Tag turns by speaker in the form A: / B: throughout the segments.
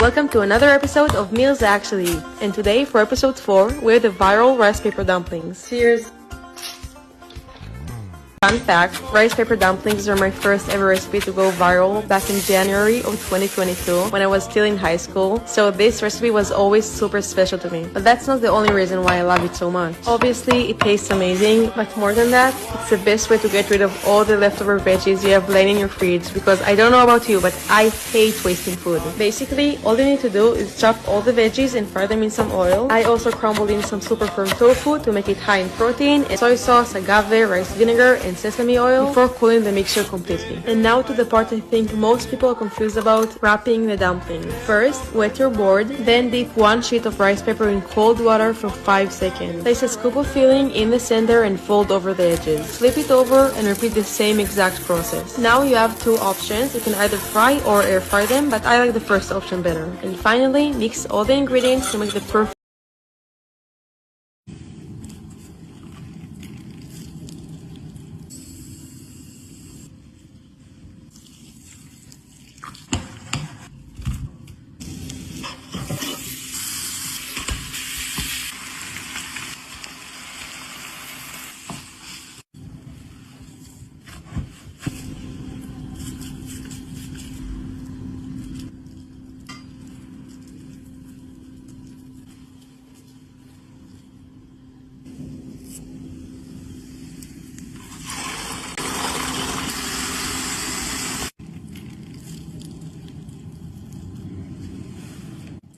A: welcome to another episode of Meals Actually. And today, for episode 4, we're the viral rice paper dumplings. Cheers! Fun fact, rice paper dumplings were my first ever recipe to go viral back in January of 2022 when I was still in high school, so this recipe was always super special to me. But that's not the only reason why I love it so much. Obviously, it tastes amazing, but more than that, it's the best way to get rid of all the leftover veggies you have laying in your fridge, because I don't know about you, but I hate wasting food. Basically, all you need to do is chop all the veggies and fry them in some oil. I also crumbled in some super firm tofu to make it high in protein, and soy sauce, agave, rice vinegar, and sesame oil before cooling the mixture completely. And now to the part I think most people are confused about, wrapping the dumpling. First, wet your board, then dip one sheet of rice paper in cold water for 5 seconds. Place a scoop of filling in the center and fold over the edges. Flip it over and repeat the same exact process. Now you have two options. You can either fry or air fry them, but I like the first option better. And finally, mix all the ingredients to make the perfect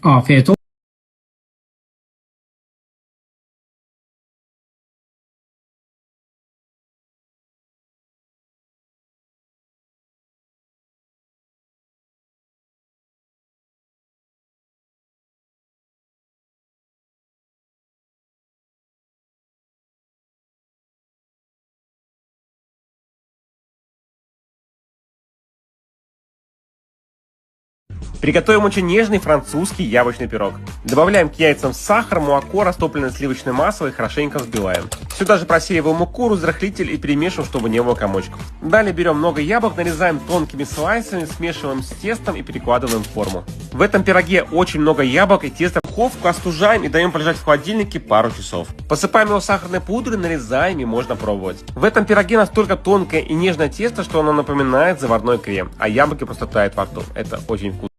B: Afiyet olsun.
C: Приготовим очень нежный французский яблочный пирог. Добавляем к яйцам сахар, молоко, растопленное сливочное масло и хорошенько взбиваем. Сюда же просеиваем муку, разрыхлитель и перемешиваем, чтобы не было комочков. Далее берем много яблок, нарезаем тонкими слайсами, смешиваем с тестом и перекладываем в форму. В этом пироге очень много яблок и теста. Духовку остужаем и даем полежать в холодильнике пару часов. Посыпаем его сахарной пудрой, нарезаем и можно пробовать. В этом пироге настолько тонкое и нежное тесто, что оно напоминает заварной крем, а яблоки просто тают во рту. Это очень вкусно.